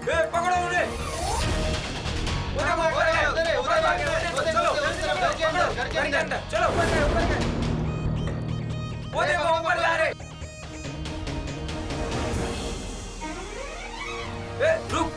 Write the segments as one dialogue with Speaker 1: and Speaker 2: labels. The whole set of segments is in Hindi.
Speaker 1: पकड़ो उन्हें। घर के अंदर चलो। वो देखो ऊपर जा रहे। रुक।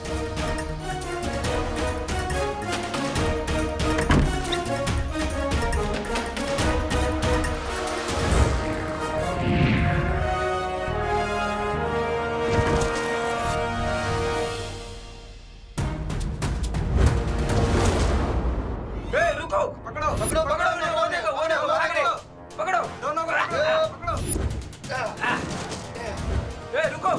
Speaker 1: पकड़ो पकड़ो पकड़ो वो देखो भाग रहे। पकड़ो दोनों को पकड़ो। रुको।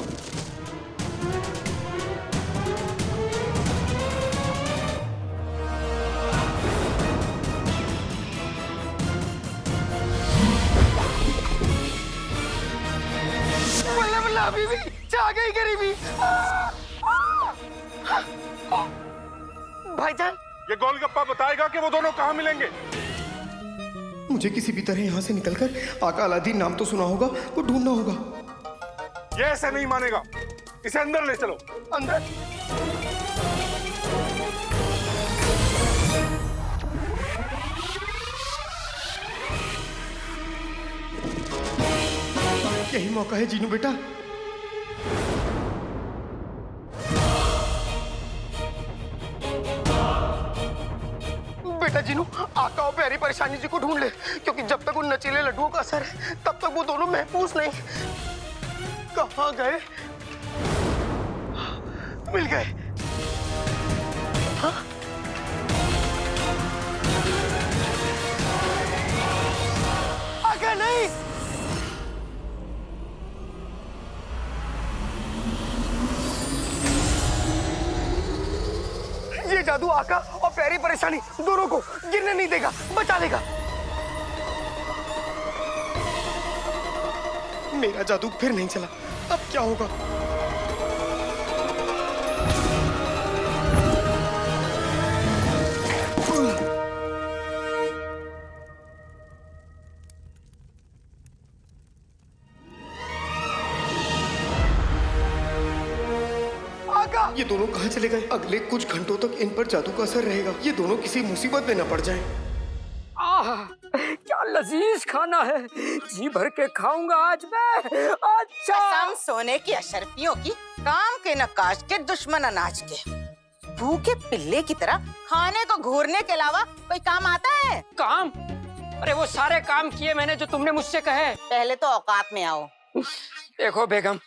Speaker 2: बल्ला बल्ला अभी भी जा गई गरीबी। भाईजान,
Speaker 3: ये गोलगप्पा बताएगा कि वो दोनों कहाँ मिलेंगे।
Speaker 4: मुझे किसी भी तरह यहाँ से निकलकर आका अलादीन नाम तो सुना होगा, वो ढूंढना होगा।
Speaker 3: ये ऐसे नहीं मानेगा, इसे अंदर ले चलो।
Speaker 4: अंदर? यही मौका है जीनू बेटा। बेटा जीनू, आका और प्यारी परेशानी जी को ढूंढ ले, क्योंकि जब तक उन नचीले लड्डुओं का असर है तब तक वो दोनों महफूज नहीं। कहाँ गए? मिल गए। हाँ? आका नहीं। ये जादू आका और प्यारी परेशानी दोनों को गिरने नहीं देगा, बचा लेगा। मेरा जादू फिर नहीं चला, अब क्या होगा? ये दोनों कहाँ चले गए? अगले कुछ घंटों तक इन पर जादू का असर रहेगा। ये दोनों किसी मुसीबत में न पड़ जाएं।
Speaker 5: आह, क्या लजीज खाना है, जी भर के खाऊंगा आज मैं। अच्छा,
Speaker 6: कसम सोने की अशरफियों की, काम के नक्काश के दुश्मन अनाज के, भूखे पिल्ले की तरह खाने को घूरने के अलावा कोई काम आता है?
Speaker 5: काम? अरे वो सारे काम किए मैंने जो तुमने मुझसे कहे।
Speaker 6: पहले तो औकात में आओ।
Speaker 5: देखो बेगम,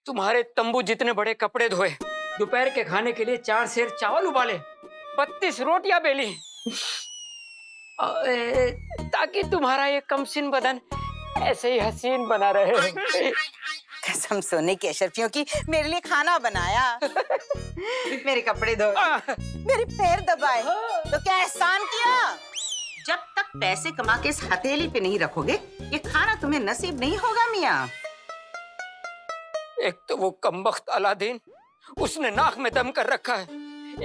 Speaker 5: तुम्हारे तंबू जितने बड़े कपड़े धोए, दोपहर के खाने के लिए 4 सेर चावल उबाले, 32 रोटियां बेली, ताकि तुम्हारा ये कमसिन बदन ऐसे ही हसीन बना रहे।
Speaker 6: कसम सोने की अशरफियों की, मेरे लिए खाना बनाया, मेरे कपड़े धोए, मेरे पैर दबाए, तो क्या एहसान किया? जब तक पैसे कमा के इस हथेली पे नहीं रखोगे, ये खाना तुम्हें नसीब नहीं होगा मियाँ।
Speaker 5: एक तो वो कमबख्त अलादीन, उसने नाक में दम कर रखा है,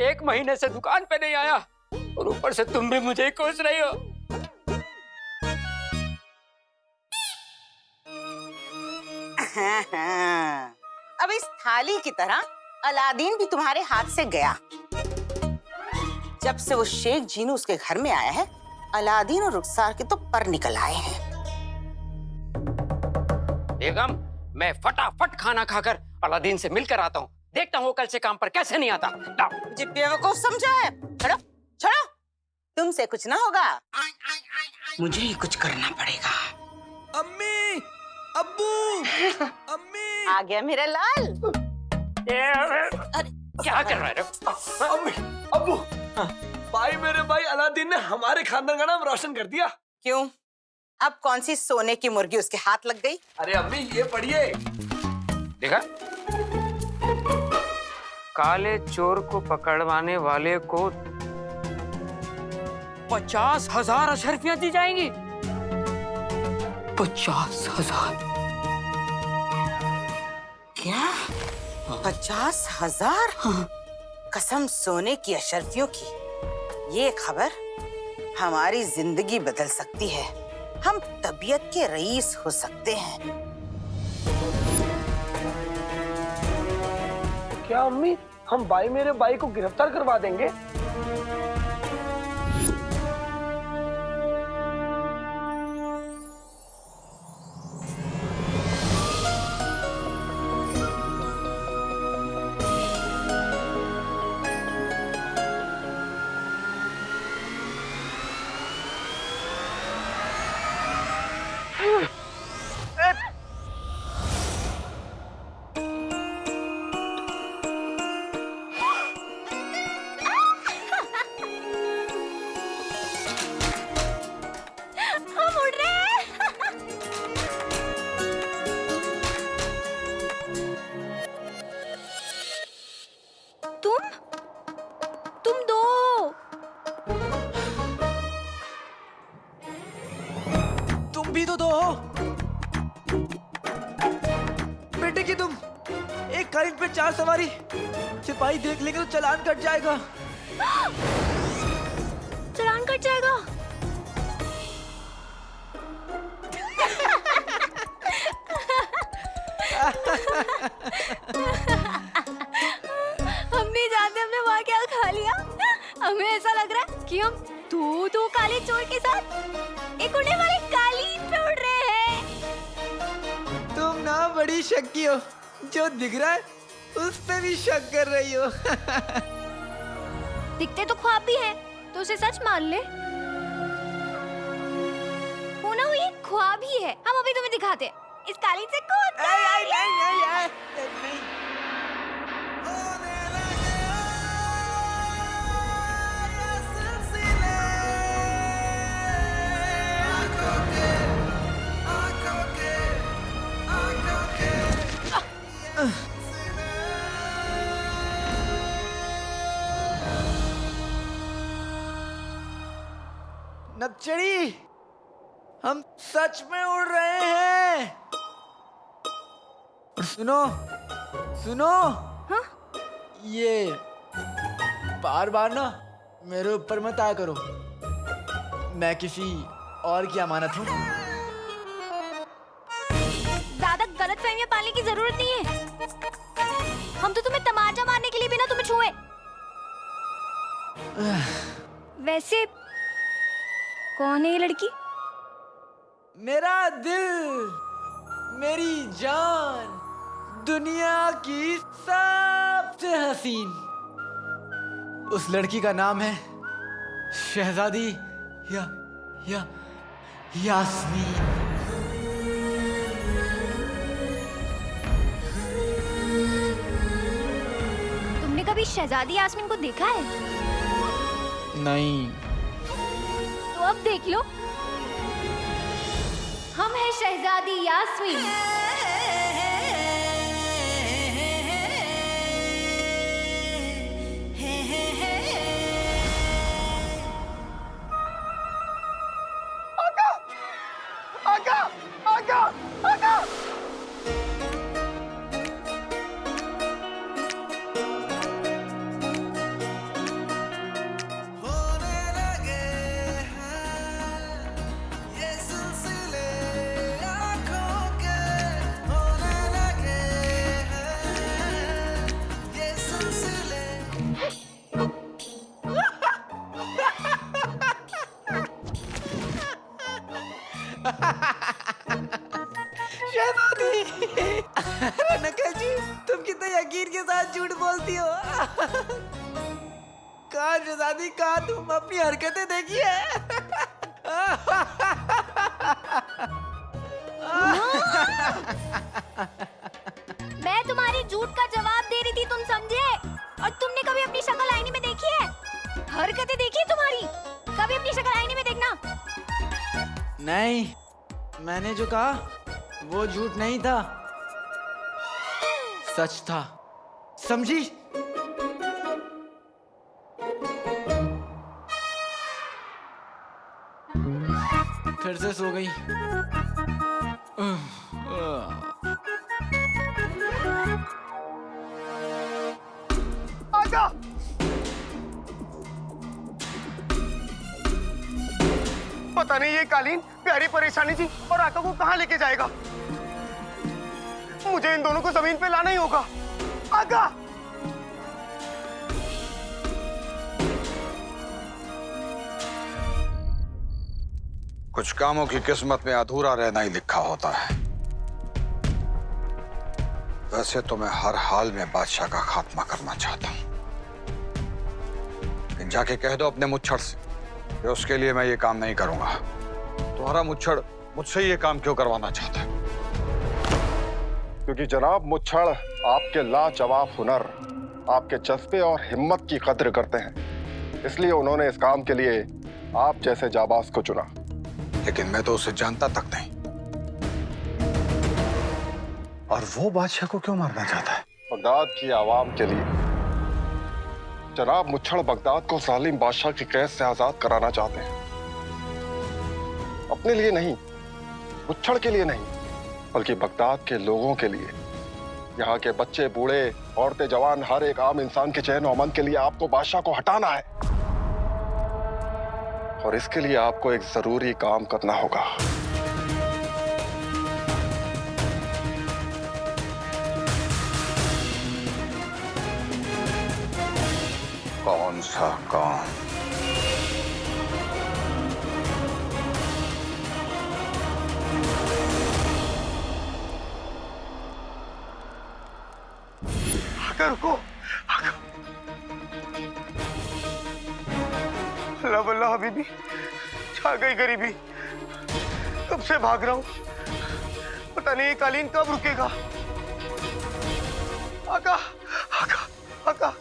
Speaker 5: 1 महीने से दुकान पे नहीं आया, और ऊपर से तुम भी मुझे कोस रही हो।
Speaker 6: अब इस थाली की तरह अलादीन भी तुम्हारे हाथ से गया। जब से वो शेख जीनू उसके घर में आया है, अलादीन और रुखसार के तो पर निकल आए हैं।
Speaker 5: बेगम, मैं फटाफट खाना खाकर अलादीन से मिलकर आता हूँ, देखता हूँ वो कल से काम पर कैसे नहीं आता।
Speaker 6: मुझे बेवकूफ समझा है? छोड़ो छोड़ो, तुमसे कुछ ना होगा, मुझे ही कुछ करना पड़ेगा।
Speaker 1: अम्मी, अब्बू, अम्मी।
Speaker 6: आ गया मेरा लाल।
Speaker 5: अरे क्या कर रहा है?
Speaker 1: अम्मी, अब्बू, भाई मेरे भाई अलादीन ने हमारे खानदान का नाम रोशन कर दिया।
Speaker 6: क्यों? अब कौन सी सोने की मुर्गी उसके हाथ लग गई?
Speaker 1: अरे अम्मी ये पढ़िए।
Speaker 5: देखा, काले चोर को पकड़वाने वाले को 50,000 अशरफियां दी जाएंगी। 50,000?
Speaker 6: क्या? 50,000? कसम सोने की अशरफियों की, ये खबर हमारी जिंदगी बदल सकती है। हम तबीयत के रईस हो सकते हैं।
Speaker 1: क्या अम्मी, हम भाई मेरे भाई को गिरफ्तार करवा देंगे?
Speaker 7: हम उड़ रहे हैं। तुम दो।
Speaker 1: तुम भी तो दो हो। बेटे की तुम एक कालीन पे 4 सवारी, सिपाही देख लेंगे तो चालान कट जाएगा।
Speaker 7: चालान कट जाएगा। हम नहीं जानते हमने वहाँ क्या खा लिया। हमें ऐसा लग रहा है कि हम दो काले चोर के साथ एक उड़ने वाले कालीन पे उड़ रहे हैं।
Speaker 1: तुम ना बड़ी शक्की हो, जो दिख रहा है उस पे भी शक कर रही हो।
Speaker 7: दिखते तो ख्वाब भी है, तो उसे सच मान ले। होना हुई एक ख्वाब ही है। हम अभी तुम्हें दिखाते हैं। इस कालीन से कूद।
Speaker 1: नक्चड़ी, हम सच में उड़ रहे हैं। और सुनो सुनो,
Speaker 7: हाँ?
Speaker 1: ये बार बार ना मेरे ऊपर मत आया करो। मैं किसी और की अमानत हूँ।
Speaker 7: ज्यादा गलतफहमियां पालने की जरूरत नहीं है। हम तो तुम्हें तमाचा मारने के लिए भी ना तुम्हें छुए। वैसे कौन है ये लड़की?
Speaker 1: मेरा दिल, मेरी जान, दुनिया की सबसे हसीन। उस लड़की का नाम है शहजादी यास्मीन।
Speaker 7: तुमने कभी शहजादी यास्मीन को देखा है?
Speaker 1: नहीं।
Speaker 7: तो अब देख लो। हम हैं शहजादी यास्मीन।
Speaker 4: आगा, आगा, आगा।
Speaker 1: नकल जी, तुम कितने यकीन के साथ झूठ बोलती हो। कहाँ शहजादी, कहाँ तुम अपनी हरकतें देखिए।
Speaker 7: मैं तुम्हारी झूठ का जवाब दे रही थी, तुम समझे? और तुमने कभी अपनी शक्ल आईने में देखी है? हरकतें देखी है तुम्हारी? कभी अपनी शक्ल आईने में देखना।
Speaker 1: नहीं, मैंने जो कहा वो झूठ नहीं था, सच था। समझी? फिर से सो गई।
Speaker 4: आगा। पता नहीं ये कालीन प्यारी परेशानी जी और आका को कहाँ लेके जाएगा। मुझे इन दोनों को जमीन पे लाना ही होगा। आगा।
Speaker 8: कुछ कामों की किस्मत में अधूरा रहना ही लिखा होता है। वैसे तो मैं हर हाल में बादशाह का खात्मा करना चाहता हूं, लेकिन जाके कह दो अपने मुच्छड़ से कि उसके लिए मैं ये काम नहीं करूंगा। तुम्हारा मुच्छड़ मुझसे ये काम क्यों करवाना चाहता है?
Speaker 3: क्योंकि जनाब मुच्छड़ आपके लाजवाब हुनर, आपके जज्बे और हिम्मत की कद्र करते हैं, इसलिए उन्होंने इस काम के लिए आप जैसे जाबाज को चुना।
Speaker 8: लेकिन मैं तो उसे जानता तक नहीं। और वो बादशाह को क्यों मारना चाहता है?
Speaker 3: बगदाद की आवाम के लिए। जनाब मुच्छड़ बगदाद को जालिम बादशाह की कैद से आजाद कराना चाहते हैं। अपने लिए नहीं, मुच्छड़ के लिए नहीं, बल्कि बगदाद के लोगों के लिए। यहाँ के बच्चे, बूढ़े, औरतें, जवान, हर एक आम इंसान के चैन और अमन के लिए आपको बादशाह को हटाना है। और इसके लिए आपको एक जरूरी काम करना होगा।
Speaker 8: कौन सा काम?
Speaker 4: आका रुको, आका। अल्लाह वल्लाह हबीबी, छा गई गरीबी। कब से भाग रहा हूं, पता नहीं ये कालीन कब रुकेगा। आका, आका, आका।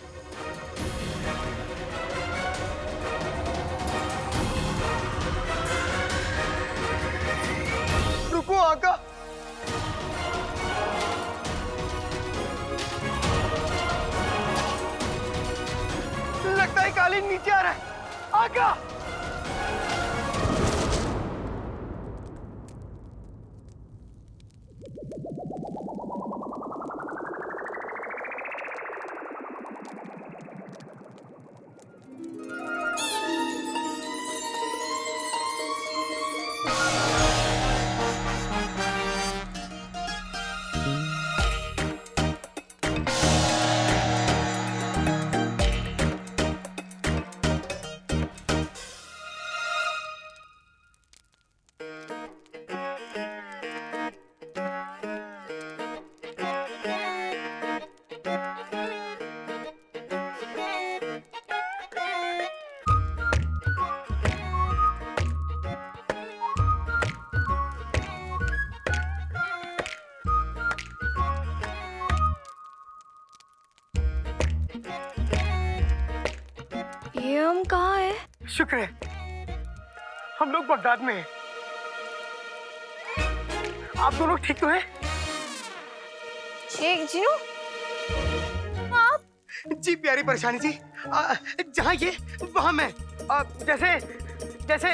Speaker 4: रुको आका। लगता है कालीन नीचे आ रहा है। आका।
Speaker 7: ये हम कहाँ है?
Speaker 4: शुक्र है हम लोग बगदाद में हैं। आप दोनों ठीक तो हैं?
Speaker 7: शेख जिनू, आप?
Speaker 4: जी प्यारी परेशानी जी, जहाँ ये वहाँ मैं। जैसे जैसे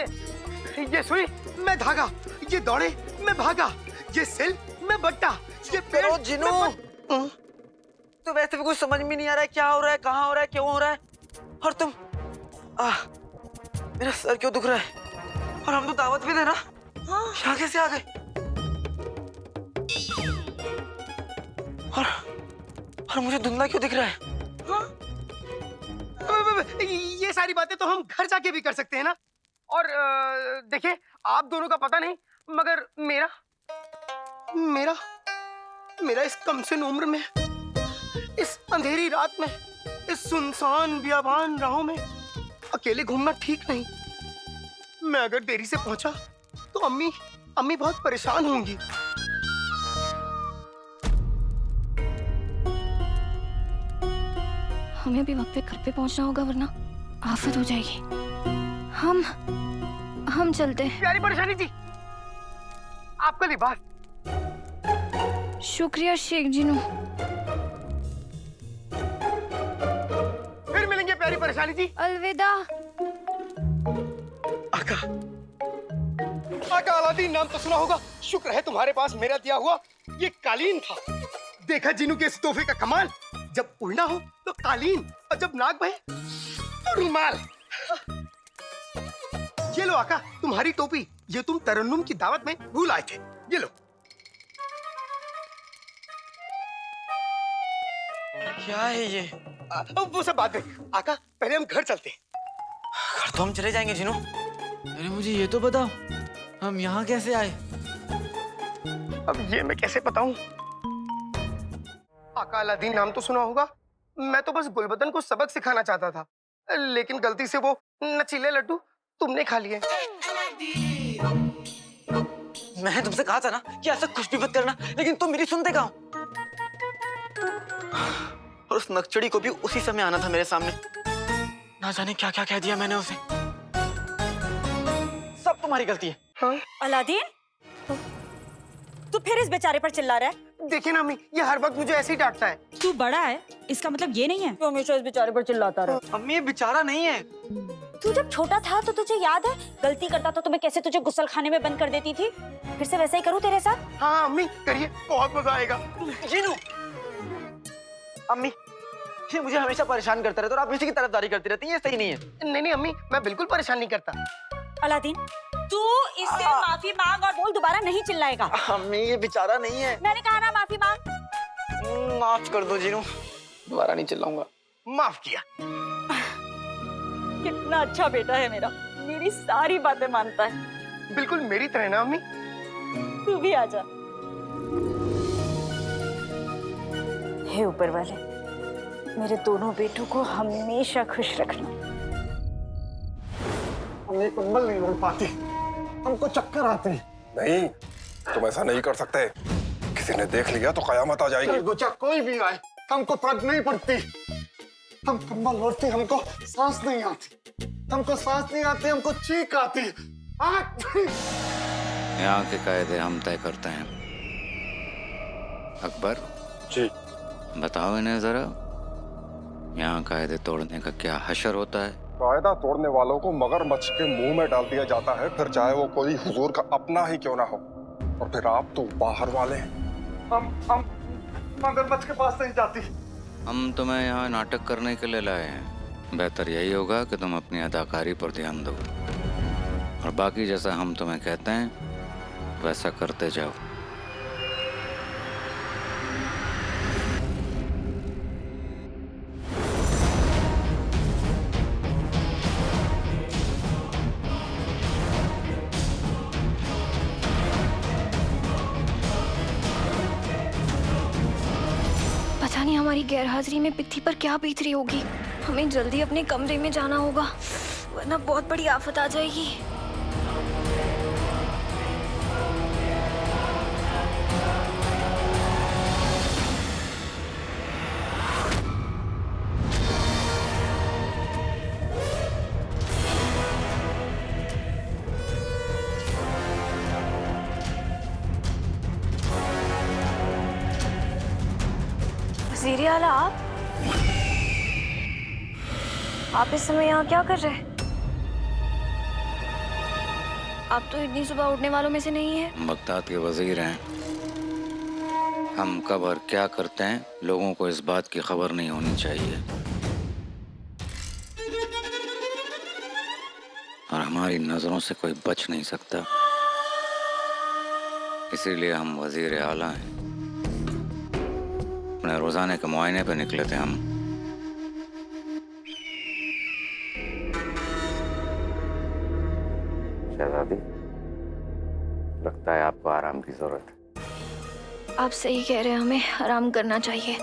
Speaker 4: ये सुई मैं धागा, ये दौड़े मैं भागा, ये सिल मैं बट्टा, ये पेड़
Speaker 1: जिनू, तो वैसे भी कुछ समझ में नहीं आ रहा है क्या हो रहा है, कहाँ हो रहा है, क्यों हो रहा है। और तुम मेरा सर क्यों दुख रहा है? और हम तो दावत में थे ना। यहाँ कैसे आ गए? और मुझे धुंधला क्यों दिख रहा है?
Speaker 4: ये सारी बातें तो हम घर जाके भी कर सकते हैं ना। और देखिए, आप दोनों का पता नहीं, मगर मेरा मेरा मेरा इस कमसिन उम्र में, इस अंधेरी रात में, इस सुनसान बियाबान राहों में अकेले घूमना ठीक नहीं। मैं अगर देरी से पहुंचा तो अम्मी बहुत परेशान होंगी।
Speaker 7: हमें भी वक्त पे घर पे पहुंचना होगा, वरना आफत हो जाएगी। हम चलते हैं।
Speaker 4: प्यारी परेशानी जी, आपका लिबास।
Speaker 7: शुक्रिया शेख जिनू।
Speaker 4: फिर मिलेंगे प्यारी परेशानी जी।
Speaker 7: अलविदा।
Speaker 4: आका, आका अलादीन नाम तो सुना होगा। शुक्र है तुम्हारे पास मेरा दिया हुआ ये कालीन था। देखा जिनू के इस तोहफे का कमाल। जब उड़ना हो तो कालीन, और जब नाक बहे तो रुमाल। ये लो आका, तुम्हारी टोपी। ये तुम तरन्नुम की दावत में भूल आए थे। ये लो।
Speaker 1: क्या है ये?
Speaker 4: वो सब बात में। आका, पहले हम घर चलते हैं।
Speaker 1: घर तो हम चले जाएंगे जिनू। अरे मुझे ये तो बताओ, हम यहाँ कैसे आए?
Speaker 4: अब ये मैं कैसे बताऊं? आका अलादीन नाम तो सुना होगा। मैं तो बस गुलबदन को सबक सिखाना चाहता था, लेकिन गलती से वो नचीले लड्डू तुमने खा लिए।
Speaker 9: मैंने तुमसे कहा था ना कि ऐसा कुछ भी मत करना, लेकिन तुम मेरी सुनते कहाँ हो? और उस नक्चड़ी को भी उसी समय आना था मेरे सामने। ना जाने क्या क्या कह दिया मैंने उसे। सब तुम्हारी गलती है।
Speaker 4: हाँ?
Speaker 6: अलादीन, तू फिर इस बेचारे पर चिल्ला रहा है?
Speaker 4: देखिए ना अम्मी, ये हर वक्त मुझे ऐसे ही डांटता है।
Speaker 10: तू बड़ा है, इसका मतलब ये नहीं है
Speaker 6: तू हमेशा इस बेचारे पर चिल्लाता रहे।
Speaker 9: अम्मी ये बेचारा नहीं है।
Speaker 10: तू जब छोटा था तो तुझे याद है गलती करता था तो मैं कैसे तुझे गुस्सल खाने में बंद कर देती थी? फिर से वैसा ही करूँ तेरे साथ?
Speaker 4: हाँ अम्मी करिए, बहुत मजा आएगा।
Speaker 9: जीनू, अम्मी ये मुझे हमेशा परेशान करता रहता है और आप इसी की तरफदारी करती रहती हैं, ये सही नहीं है।
Speaker 4: नहीं नहीं अम्मी, मैं बिल्कुल परेशान नहीं करता।
Speaker 10: अलादीन, तू इससे माफी मांग और बोल दोबारा नहीं चिल्लाएगा।
Speaker 9: अम्मी ये बेचारा नहीं है।
Speaker 10: मैंने कहा ना माफी मांग।
Speaker 9: माफ कर दो जीनू।
Speaker 4: दोबारा नहीं चिल्लाऊंगा। माफ किया।
Speaker 10: कितना अच्छा बेटा है मेरा, मेरी सारी बातें मानता है।
Speaker 4: बिल्कुल मेरी तरह ना अम्मी।
Speaker 10: तू भी आजा। हे ऊपर वाले, मेरे दोनों बेटों को हमेशा खुश रखना।
Speaker 3: हमें कंबल नहीं ओढ़ पाती, हमको चक्कर आते हैं। नहीं, तुम ऐसा नहीं कर सकते। किसी ने देख लिया तो कयामत आ जाएगी। गुचा कोई भी आए, हमको फर्क नहीं पड़ती। हम कंबल ओढ़ते, हमको सांस नहीं आती। हमको सांस नहीं आती, हमको चीख आती।
Speaker 11: यहाँ के कायदे हम तय करते हैं। अकबर
Speaker 3: जी
Speaker 11: बताओ इन्हें जरा, यहाँ कायदे तोड़ने का क्या हशर होता है?
Speaker 3: कायदा तोड़ने वालों को मगरमच्छ के मुंह में डाल दिया जाता है, फिर चाहे वो कोई हुजूर का अपना ही क्यों ना हो। और फिर आप तो बाहर वाले हैं। हम मगरमच्छ के पास नहीं जाती।
Speaker 11: हम तुम्हें यहाँ नाटक करने के लिए लाए हैं। बेहतर यही होगा कि तुम अपनी अदाकारी पर ध्यान दो और बाकी जैसा हम तुम्हें कहते हैं वैसा करते जाओ।
Speaker 7: पता नहीं हमारी गैरहाजिरी में पित्ती पर क्या बीत रही होगी। हमें जल्दी अपने कमरे में जाना होगा, वरना बहुत बड़ी आफत आ जाएगी। वज़ीर आला, आप इस समय यहाँ क्या कर रहे हैं? आप तो इतनी सुबह उठने वालों में से नहीं हैं।
Speaker 11: बगदाद के वजीर हैं। हम कब और क्या करते हैं लोगों को इस बात की खबर नहीं होनी चाहिए, और हमारी नजरों से कोई बच नहीं सकता। इसीलिए हम वजीर आला हैं। अपने रोजाने के मुआयने पे निकले थे हम। शहजादी, लगता है आपको आराम की जरूरत है।
Speaker 7: आप सही कह रहे हैं, हमें आराम करना चाहिए।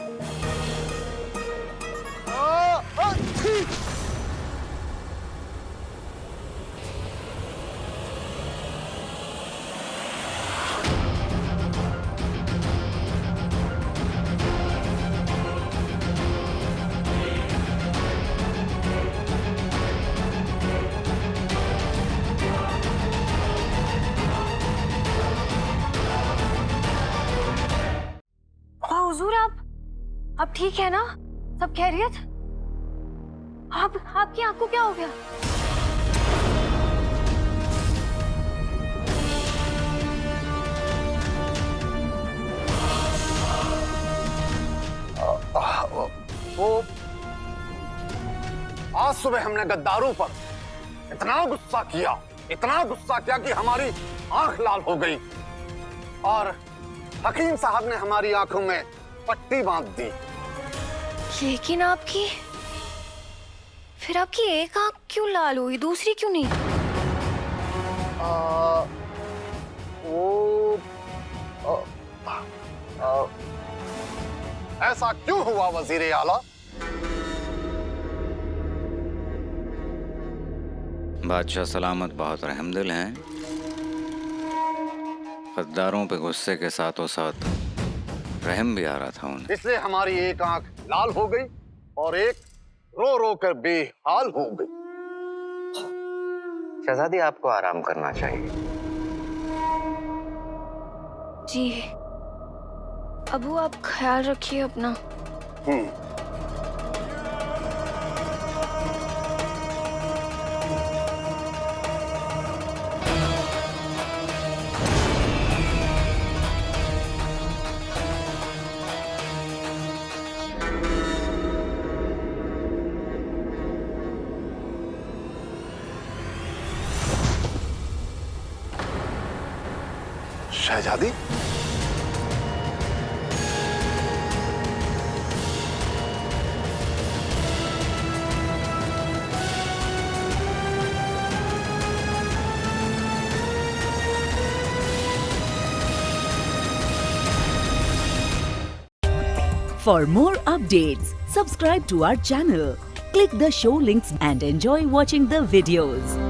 Speaker 7: हुजूर, आप ठीक है ना? सब खैरियत? आपकी आंख को क्या हो गया?
Speaker 3: वो आज सुबह हमने गद्दारों पर इतना गुस्सा किया कि हमारी आंख लाल हो गई और हकीम साहब ने हमारी आंखों में पट्टी बांध दी।
Speaker 7: लेकिन फिर आपकी एक आंख क्यों लाल हुई, दूसरी क्यों नहीं?
Speaker 3: वो ऐसा क्यों हुआ वजीर आला?
Speaker 11: बादशाह सलामत बहुत रहमदिल हैं। गद्दारों पे गुस्से के साथों साथ रहम भी आ रहा था उन्हें।
Speaker 3: इसलिए हमारी एक आंख लाल हो गई और एक रो रो कर बेहाल हो गई।
Speaker 9: शहजादी, आपको आराम करना चाहिए।
Speaker 7: जी अबू, आप ख्याल रखिए अपना।
Speaker 3: शहजादी,
Speaker 12: For more updates, subscribe to our channel, click the show links and enjoy watching the videos.